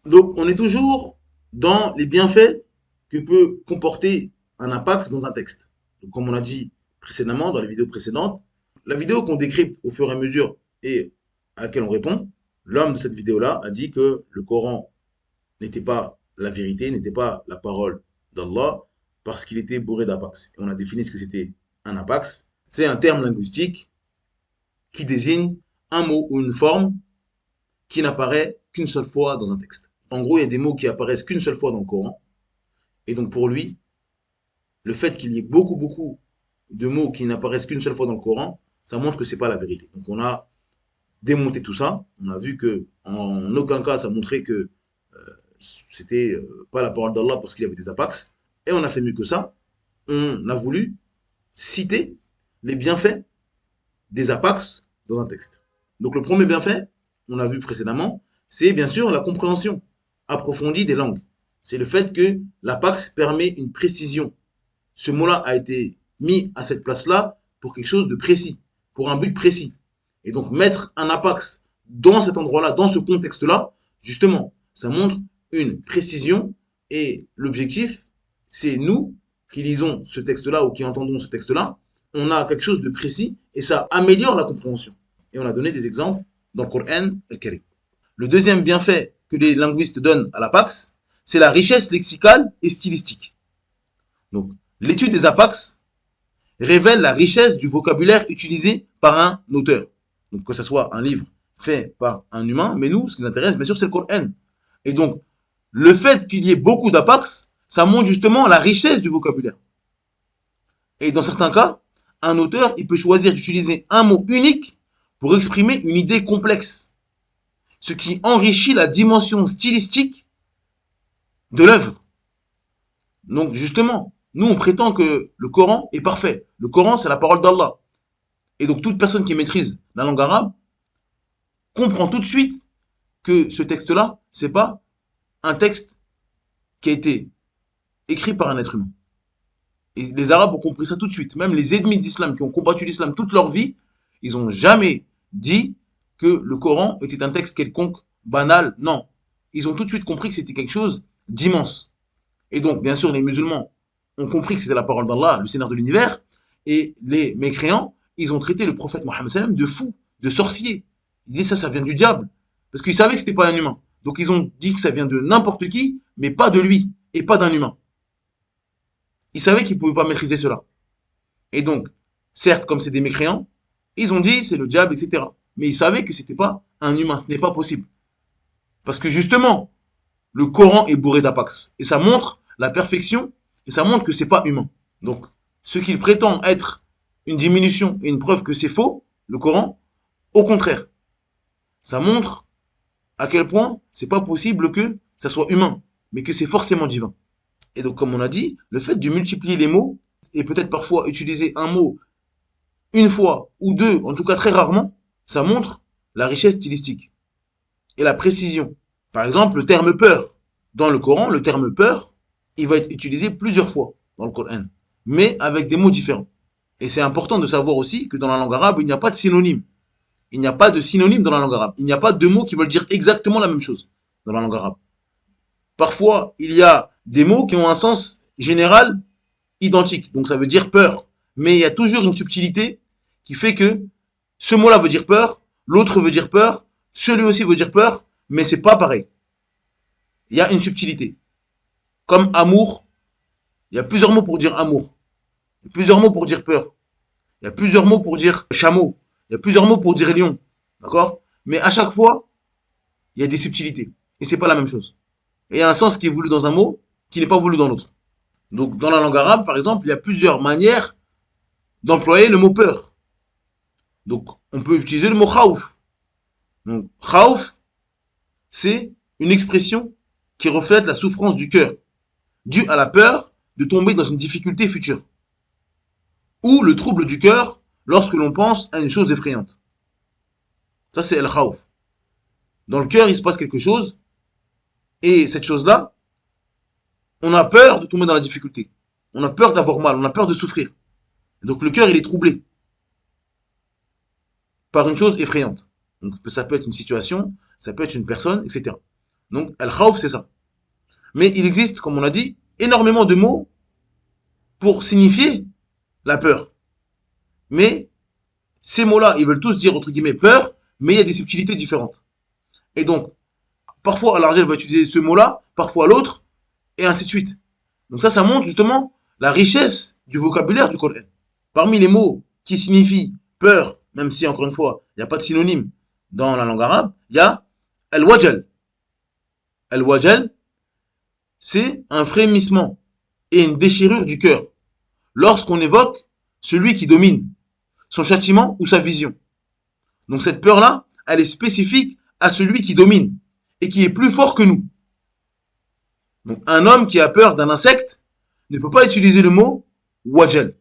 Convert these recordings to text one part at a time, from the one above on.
Donc, on est toujours dans les bienfaits que peut comporter un impact dans un texte. Donc, comme on a dit précédemment, dans les vidéos précédentes, la vidéo qu'on décrypte au fur et à mesure et à laquelle on répond, l'homme de cette vidéo-là a dit que le Coran n'était pas la vérité, n'était pas la parole d'Allah, parce qu'il était bourré d'apax. On a défini ce que c'était un apax. C'est un terme linguistique qui désigne un mot ou une forme qui n'apparaît qu'une seule fois dans un texte. En gros, il y a des mots qui apparaissent qu'une seule fois dans le Coran. Et donc pour lui, le fait qu'il y ait beaucoup de mots qui n'apparaissent qu'une seule fois dans le Coran, ça montre que c'est pas la vérité. Donc on a démonté tout ça. On a vu que en aucun cas ça montrait que c'était pas la parole d'Allah parce qu'il y avait des apax. Et on a fait mieux que ça. On a voulu citer les bienfaits des apax dans un texte. Donc le premier bienfait, on a vu précédemment, c'est bien sûr la compréhension approfondie des langues. C'est le fait que l'apax permet une précision. Ce mot-là a été mis à cette place-là pour quelque chose de précis, pour un but précis. Et donc mettre un apax dans cet endroit-là, dans ce contexte-là, justement, ça montre une précision et l'objectif, c'est nous qui lisons ce texte-là ou qui entendons ce texte-là, on a quelque chose de précis et ça améliore la compréhension. Et on a donné des exemples dans le Coran al-Karim. Le deuxième bienfait que les linguistes donnent à l'apax, c'est la richesse lexicale et stylistique. Donc, l'étude des apax révèle la richesse du vocabulaire utilisé par un auteur. Donc, que ce soit un livre fait par un humain, mais nous, ce qui nous intéresse, bien sûr, c'est le Coran. Et donc, le fait qu'il y ait beaucoup d'apax, ça montre justement la richesse du vocabulaire. Et dans certains cas, un auteur, il peut choisir d'utiliser un mot unique pour exprimer une idée complexe, ce qui enrichit la dimension stylistique de l'œuvre. Donc justement, nous on prétend que le Coran est parfait. Le Coran, c'est la parole d'Allah. Et donc toute personne qui maîtrise la langue arabe comprend tout de suite que ce texte-là, c'est pas un texte qui a été écrit par un être humain. Et les Arabes ont compris ça tout de suite. Même les ennemis d'islam qui ont combattu l'islam toute leur vie, ils n'ont jamais dit que le Coran était un texte quelconque, banal. Non. Ils ont tout de suite compris que c'était quelque chose d'immense. Et donc, bien sûr, les musulmans ont compris que c'était la parole d'Allah, le Seigneur de l'univers, et les mécréants, ils ont traité le prophète Mohammed sallam de fou, de sorcier. Ils disaient ça vient du diable. Parce qu'ils savaient que c'était pas un humain. Donc ils ont dit que ça vient de n'importe qui, mais pas de lui, et pas d'un humain. Ils savaient qu'ils ne pouvaient pas maîtriser cela. Et donc, certes, comme c'est des mécréants, ils ont dit c'est le diable, etc. Mais ils savaient que c'était pas un humain, ce n'est pas possible. Parce que justement, le Coran est bourré d'apax. Et ça montre la perfection, et ça montre que c'est pas humain. Donc, ce qu'il prétend être une diminution et une preuve que c'est faux, le Coran, au contraire, ça montre à quel point c'est pas possible que ça soit humain, mais que c'est forcément divin. Et donc, comme on a dit, le fait de multiplier les mots, et peut-être parfois utiliser un mot une fois ou deux, en tout cas très rarement, ça montre la richesse stylistique et la précision. Par exemple, le terme peur. Dans le Coran, le terme peur, il va être utilisé plusieurs fois dans le Coran, mais avec des mots différents. Et c'est important de savoir aussi que dans la langue arabe, il n'y a pas de synonyme. Il n'y a pas de synonyme dans la langue arabe. Il n'y a pas de mots qui veulent dire exactement la même chose dans la langue arabe. Parfois, il y a des mots qui ont un sens général identique. Donc ça veut dire peur. Mais il y a toujours une subtilité qui fait que ce mot-là veut dire peur, l'autre veut dire peur, celui aussi veut dire peur, mais c'est pas pareil. Il y a une subtilité. Comme amour, il y a plusieurs mots pour dire amour. Il y a plusieurs mots pour dire peur. Il y a plusieurs mots pour dire chameau. Il y a plusieurs mots pour dire lion. D'accord? Mais à chaque fois, il y a des subtilités. Et c'est pas la même chose. Et il y a un sens qui est voulu dans un mot qui n'est pas voulu dans l'autre. Donc, dans la langue arabe, par exemple, il y a plusieurs manières d'employer le mot peur. Donc, on peut utiliser le mot khawf. Donc, khawf, c'est une expression qui reflète la souffrance du cœur, due à la peur de tomber dans une difficulté future, ou le trouble du cœur lorsque l'on pense à une chose effrayante. Ça, c'est el khawf. Dans le cœur, il se passe quelque chose, et cette chose-là, on a peur de tomber dans la difficulté. On a peur d'avoir mal, on a peur de souffrir. Donc le cœur, il est troublé par une chose effrayante. Donc ça peut être une situation, ça peut être une personne, etc. Donc, al-khawf, c'est ça. Mais il existe, comme on l'a dit, énormément de mots pour signifier la peur. Mais ces mots-là, ils veulent tous dire, entre guillemets, peur, mais il y a des subtilités différentes. Et donc, parfois, Allah va utiliser ce mot-là, parfois l'autre, et ainsi de suite. Donc ça montre justement la richesse du vocabulaire du Coran. Parmi les mots qui signifient peur, même si, encore une fois, il n'y a pas de synonyme dans la langue arabe, il y a al-wajal. Al-wajal, c'est un frémissement et une déchirure du cœur lorsqu'on évoque celui qui domine, son châtiment ou sa vision. Donc cette peur-là, elle est spécifique à celui qui domine et qui est plus fort que nous. Donc un homme qui a peur d'un insecte ne peut pas utiliser le mot wajal.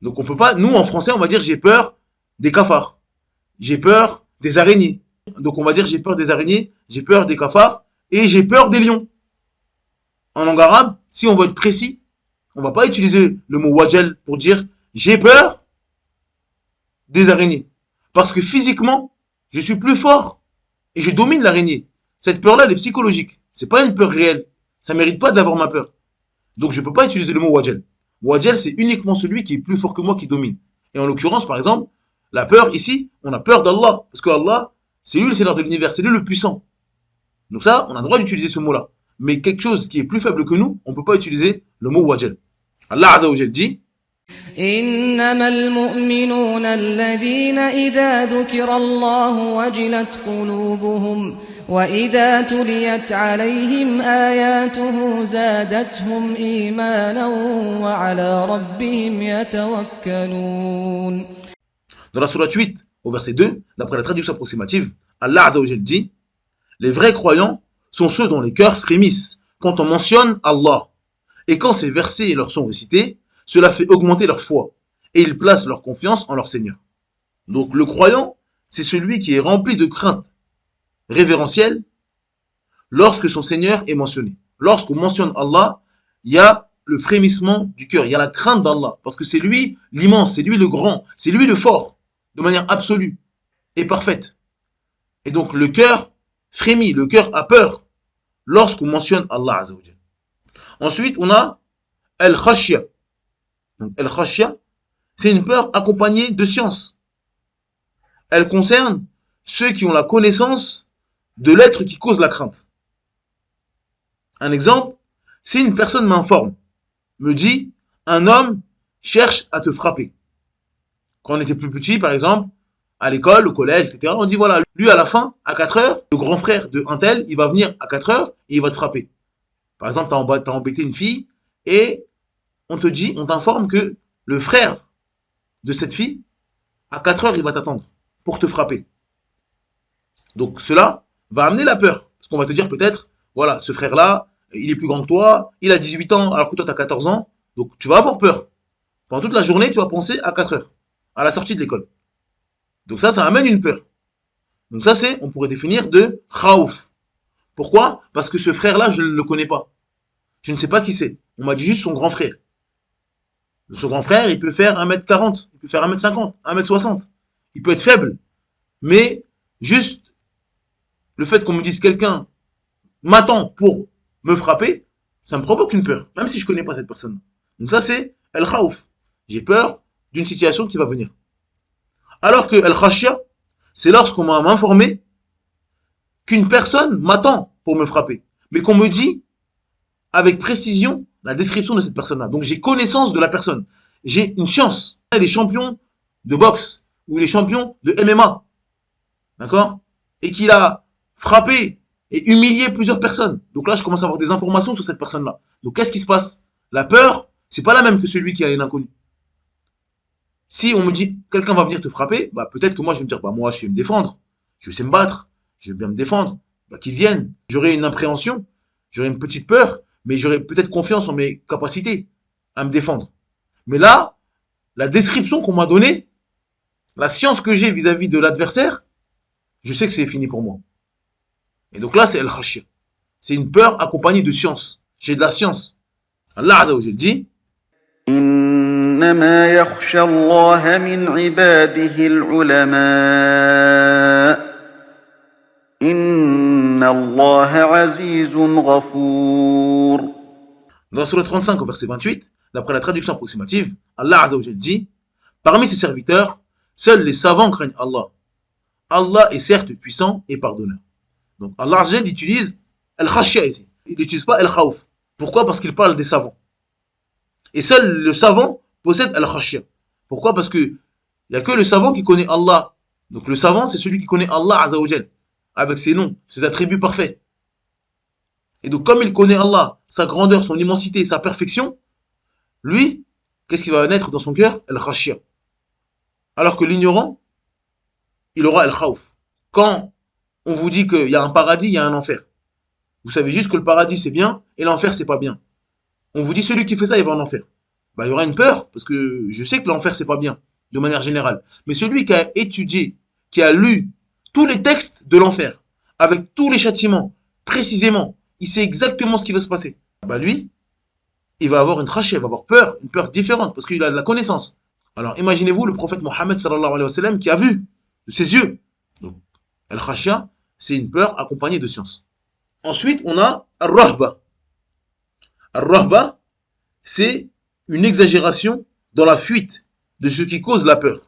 Donc on peut pas, nous en français on va dire j'ai peur des cafards, j'ai peur des araignées. Donc on va dire j'ai peur des araignées, j'ai peur des cafards et j'ai peur des lions. En langue arabe, si on veut être précis, on va pas utiliser le mot wajal pour dire j'ai peur des araignées. Parce que physiquement, je suis plus fort et je domine l'araignée. Cette peur-là, elle est psychologique. C'est pas une peur réelle. Ça mérite pas d'avoir ma peur. Donc je peux pas utiliser le mot wajal. Wajal, c'est uniquement celui qui est plus fort que moi qui domine. Et en l'occurrence, par exemple, la peur ici, on a peur d'Allah. Parce que Allah, c'est lui le Seigneur de l'univers, c'est lui le puissant. Donc ça, on a le droit d'utiliser ce mot-là. Mais quelque chose qui est plus faible que nous, on peut pas utiliser le mot wajal. Allah Azza wa Jal dit إنما المؤمنون الذين إذا ذكر الله وجلت قلوبهم وإذا تليت عليهم آياته زادتهم إيمانا وعلى ربهم يتوكلون. Dans la sourate 8, au verset 2, d'après la traduction approximative, Allah Azza wa Jal dit les vrais croyants sont ceux dont les cœurs frémissent quand on mentionne Allah. Et quand ces versets leur sont récités, cela fait augmenter leur foi et ils placent leur confiance en leur Seigneur. Donc le croyant, c'est celui qui est rempli de crainte révérentielle lorsque son Seigneur est mentionné. Lorsqu'on mentionne Allah, il y a le frémissement du cœur, il y a la crainte d'Allah, parce que c'est lui l'immense, c'est lui le grand, c'est lui le fort, de manière absolue et parfaite. Et donc le cœur frémit, le cœur a peur lorsqu'on mentionne Allah Azza wa Jal. Ensuite, on a al-khashya. Donc al-khashya, c'est une peur accompagnée de science. Elle concerne ceux qui ont la connaissance de l'être qui cause la crainte. Un exemple, si une personne m'informe, me dit, un homme cherche à te frapper. Quand on était plus petit, par exemple, à l'école, au collège, etc., on dit, voilà, lui à la fin, à 4 heures, le grand frère de un tel, il va venir à 4 heures et il va te frapper. Par exemple, t'as embêté une fille et on te dit, on t'informe que le frère de cette fille, à 4 heures, il va t'attendre pour te frapper. Donc cela va amener la peur. Parce qu'on va te dire peut-être, voilà, ce frère-là, il est plus grand que toi, il a 18 ans alors que toi tu as 14 ans, donc tu vas avoir peur. Pendant toute la journée, tu vas penser à 4 heures, à la sortie de l'école. Donc ça amène une peur. Donc ça c'est, on pourrait définir de khawf. Pourquoi? Parce que ce frère-là, je ne le connais pas. Je ne sais pas qui c'est. On m'a dit juste son grand frère. Son grand frère, il peut faire 1m40, il peut faire 1m50, 1m60. Il peut être faible. Mais juste le fait qu'on me dise quelqu'un m'attend pour me frapper, ça me provoque une peur, même si je connais pas cette personne. Donc ça c'est al-khawf. J'ai peur d'une situation qui va venir. Alors que al-khashya, c'est lorsqu'on m'a informé qu'une personne m'attend pour me frapper, mais qu'on me dit avec précision la description de cette personne-là. Donc j'ai connaissance de la personne. J'ai une science. Il est champion de boxe ou il est champion de MMA. D'accord? Et qu'il a frappé et humilié plusieurs personnes. Donc là, je commence à avoir des informations sur cette personne-là. Donc qu'est-ce qui se passe? La peur, c'est pas la même que celui qui a une inconnue. Si on me dit quelqu'un va venir te frapper, bah peut-être que moi je vais me dire bah moi je sais me défendre, je sais me battre, je vais bien me défendre. Bah qu'il vienne. J'aurai une appréhension, j'aurai une petite peur, mais j'aurai peut-être confiance en mes capacités à me défendre. Mais là, la description qu'on m'a donnée, la science que j'ai vis-à-vis de l'adversaire, je sais que c'est fini pour moi. Et donc là, c'est al-khashya. C'est une peur accompagnée de science. J'ai de la science. Allah Azza wa Jal dit إنما يخشى الله من عباده العلماء إن الله عزيز غفور. Dans la sourate 35 au verset 28, d'après la traduction approximative, Allah Azza wa Jal dit: parmi ses serviteurs, seuls les savants craignent Allah. Allah est certes puissant et pardonneur. Donc Allah Azza wa Jal utilise al-khashya ici. Il n'utilise pas al-khawf. Pourquoi? Parce qu'il parle des savants. Et seul le savant possède al-khashya. Pourquoi? Parce que il n'y a que le savant qui connaît Allah. Donc le savant, c'est celui qui connaît Allah Azza wa Jal, avec ses noms, ses attributs parfaits. Et donc comme il connaît Allah, sa grandeur, son immensité, sa perfection, lui, qu'est-ce qui va naître dans son cœur? Al-khashya. Alors que l'ignorant, il aura al-khawf. Quand on vous dit qu'il y a un paradis, il y a un enfer. Vous savez juste que le paradis c'est bien et l'enfer c'est pas bien. On vous dit celui qui fait ça il va en enfer. Bah il y aura une peur parce que je sais que l'enfer c'est pas bien de manière générale. Mais celui qui a étudié, qui a lu tous les textes de l'enfer avec tous les châtiments précisément, il sait exactement ce qui va se passer. Bah lui, il va avoir une khashya, il va avoir peur, une peur différente parce qu'il a de la connaissance. Alors imaginez-vous le prophète Mohammed sallallahu alayhi wa sallam qui a vu de ses yeux. Donc al-khashya, c'est une peur accompagnée de science. Ensuite, on a Ar-Rahba. Ar-Rahba, c'est une exagération dans la fuite de ce qui cause la peur.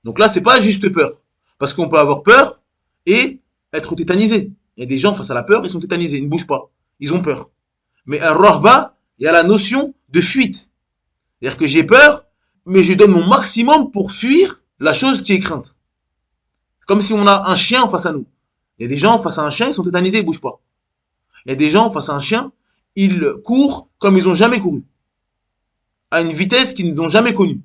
Donc là, c'est pas juste peur. Parce qu'on peut avoir peur et être tétanisé. Il y a des gens face à la peur, ils sont tétanisés, ils ne bougent pas. Ils ont peur. Mais Ar-Rahba, il y a la notion de fuite. C'est-à-dire que j'ai peur, mais je donne mon maximum pour fuir la chose qui est crainte. Comme si on a un chien face à nous. Il y a des gens face à un chien, ils sont tétanisés, ils ne bougent pas. Il y a des gens face à un chien, ils courent comme ils n'ont jamais couru, à une vitesse qu'ils n'ont jamais connue.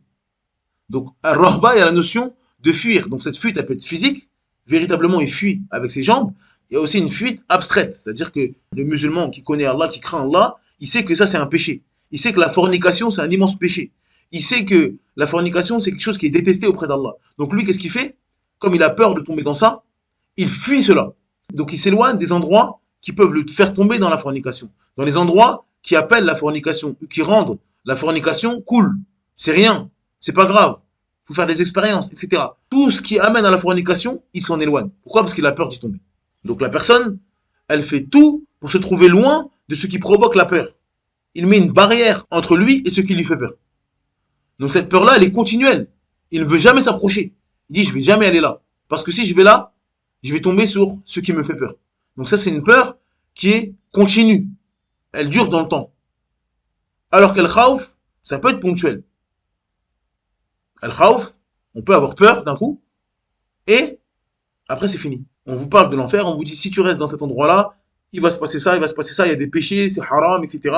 Donc, à Rahba, il y a la notion de fuir. Donc, cette fuite, elle peut être physique, véritablement, il fuit avec ses jambes. Il y a aussi une fuite abstraite, c'est-à-dire que le musulman qui connaît Allah, qui craint Allah, il sait que ça, c'est un péché. Il sait que la fornication, c'est un immense péché. Il sait que la fornication, c'est quelque chose qui est détesté auprès d'Allah. Donc, lui, qu'est-ce qu'il fait? Comme il a peur de tomber dans ça, il fuit cela. Donc, il s'éloigne des endroits qui peuvent le faire tomber dans la fornication. Dans les endroits qui appellent la fornication, qui rendent la fornication cool. C'est rien, c'est pas grave. Il faut faire des expériences, etc. Tout ce qui amène à la fornication, il s'en éloigne. Pourquoi? Parce qu'il a peur d'y tomber. Donc la personne, elle fait tout pour se trouver loin de ce qui provoque la peur. Il met une barrière entre lui et ce qui lui fait peur. Donc cette peur-là, elle est continuelle. Il ne veut jamais s'approcher. Il dit, je vais jamais aller là. Parce que si je vais là, je vais tomber sur ce qui me fait peur. Donc ça, c'est une peur qui est continue. Elle dure dans le temps. Alors qu'elle khawf, ça peut être ponctuel. Elle khawf, on peut avoir peur d'un coup, et après c'est fini. On vous parle de l'enfer, on vous dit si tu restes dans cet endroit-là, il va se passer ça, il va se passer ça, il y a des péchés, c'est haram, etc.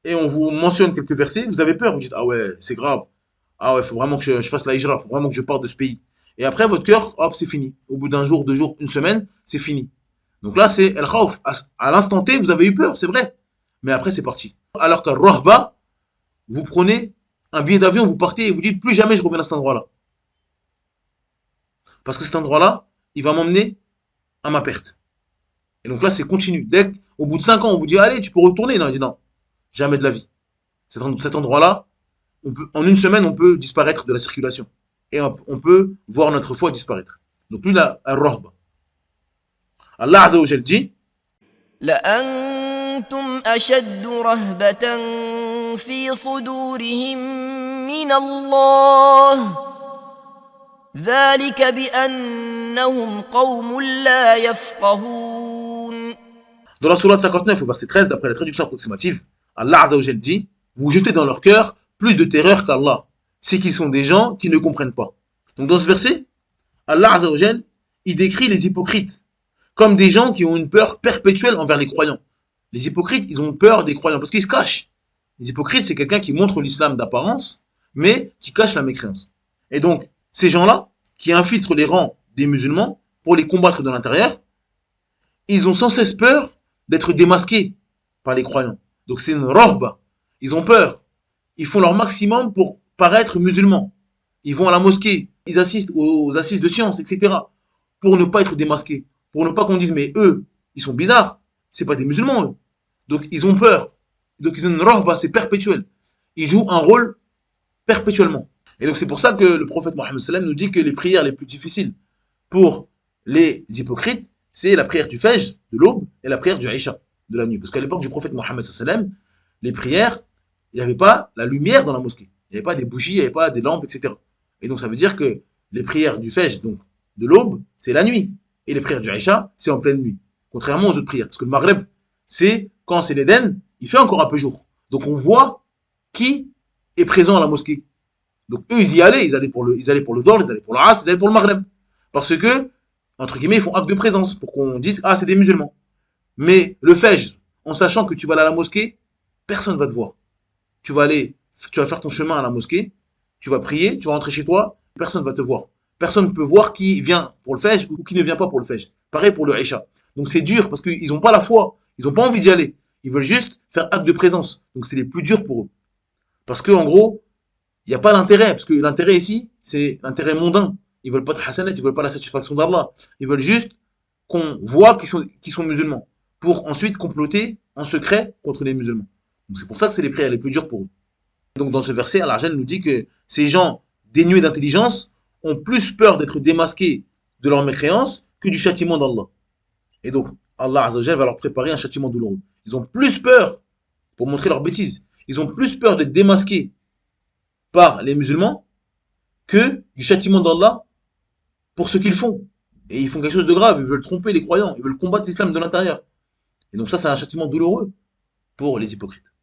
Et on vous mentionne quelques versets, vous avez peur, vous dites ah ouais, c'est grave. Ah ouais, il faut vraiment que je fasse la hijra, il faut vraiment que je parte de ce pays. Et après votre cœur, hop, c'est fini. Au bout d'un jour, 2 jours, 1 semaine, c'est fini. Donc là, c'est El Khawf. À l'instant T, vous avez eu peur, c'est vrai. Mais après, c'est parti. Alors qu'à Rahba, vous prenez un billet d'avion, vous partez et vous dites plus jamais je reviens à cet endroit-là. Parce que cet endroit-là, il va m'emmener à ma perte. Et donc là, c'est continu. Dès qu'au bout de 5 ans, on vous dit allez, tu peux retourner. Non, il dit non, jamais de la vie. Cet endroit-là, en 1 semaine, on peut disparaître de la circulation. Et on peut voir notre foi disparaître. Donc lui, là, Ar-Rahba. Allah Azza wa Jal dit لأنتم أشد رهبة في صدورهم من الله ذلك بأنهم قوم لا يفقهون. Dans la sourate 59 au verset 13, d'après la traduction approximative, Allah Azza wa Jal dit vous jetez dans leur cœur plus de terreur qu'Allah. C'est qu'ils sont des gens qui ne comprennent pas. Donc dans ce verset, Allah Azza wa Jal, il décrit les hypocrites comme des gens qui ont une peur perpétuelle envers les croyants. Les hypocrites, ils ont peur des croyants parce qu'ils se cachent. Les hypocrites, c'est quelqu'un qui montre l'islam d'apparence, mais qui cache la mécréance. Et donc, ces gens-là, qui infiltrent les rangs des musulmans pour les combattre de l'intérieur, ils ont sans cesse peur d'être démasqués par les croyants. Donc c'est une rahba. Ils ont peur. Ils font leur maximum pour paraître musulmans. Ils vont à la mosquée, ils assistent aux assises de sciences, etc. pour ne pas être démasqués. Pour ne pas qu'on dise, mais eux, ils sont bizarres. C'est pas des musulmans, eux. Donc, ils ont peur. Donc, ils ont une rahba, c'est perpétuel. Ils jouent un rôle perpétuellement. Et donc, c'est pour ça que le prophète Mohammed sallam nous dit que les prières les plus difficiles pour les hypocrites, c'est la prière du Fajr, de l'aube, et la prière du Isha, de la nuit. Parce qu'à l'époque du prophète Mohammed sallallahu alayhi wa sallam, les prières, il n'y avait pas la lumière dans la mosquée. Il n'y avait pas des bougies, il n'y avait pas des lampes, etc. Et donc ça veut dire que les prières du Fajr, donc de l'aube, c'est la nuit. Et les prières du Isha, c'est en pleine nuit. Contrairement aux autres prières. Parce que le Maghreb, c'est quand c'est l'Éden, il fait encore un peu jour. Donc on voit qui est présent à la mosquée. Donc eux, ils y allaient, ils allaient pour le Dhuhr, ils allaient pour le Asr, ils allaient pour le Maghreb. Parce que, entre guillemets, ils font acte de présence pour qu'on dise, ah, c'est des musulmans. Mais le Fajr, en sachant que tu vas aller à la mosquée, personne ne va te voir. Tu vas faire ton chemin à la mosquée, tu vas prier, tu vas rentrer chez toi, personne ne va te voir. Personne ne peut voir qui vient pour le Fajr ou qui ne vient pas pour le Fajr. Pareil pour le Isha. Donc c'est dur parce qu'ils n'ont pas la foi, ils n'ont pas envie d'y aller. Ils veulent juste faire acte de présence. Donc c'est les plus durs pour eux. Parce que en gros, il n'y a pas l'intérêt, parce que l'intérêt ici, c'est l'intérêt mondain. Ils veulent pas de hasanat, ils veulent pas la satisfaction d'Allah. Ils veulent juste qu'on voit qu'ils sont musulmans, pour ensuite comploter en secret contre les musulmans. Donc c'est pour ça que c'est les prières les plus dures pour eux. Donc dans ce verset, Allah nous dit que ces gens dénués d'intelligence ont plus peur d'être démasqués de leur mécréance que du châtiment d'Allah. Et donc Allah Azza wa Jalla va leur préparer un châtiment douloureux. Ils ont plus peur, pour montrer leur bêtise, ils ont plus peur d'être démasqués par les musulmans que du châtiment d'Allah pour ce qu'ils font. Et ils font quelque chose de grave, ils veulent tromper les croyants, ils veulent combattre l'islam de l'intérieur. Et donc ça, c'est un châtiment douloureux pour les hypocrites.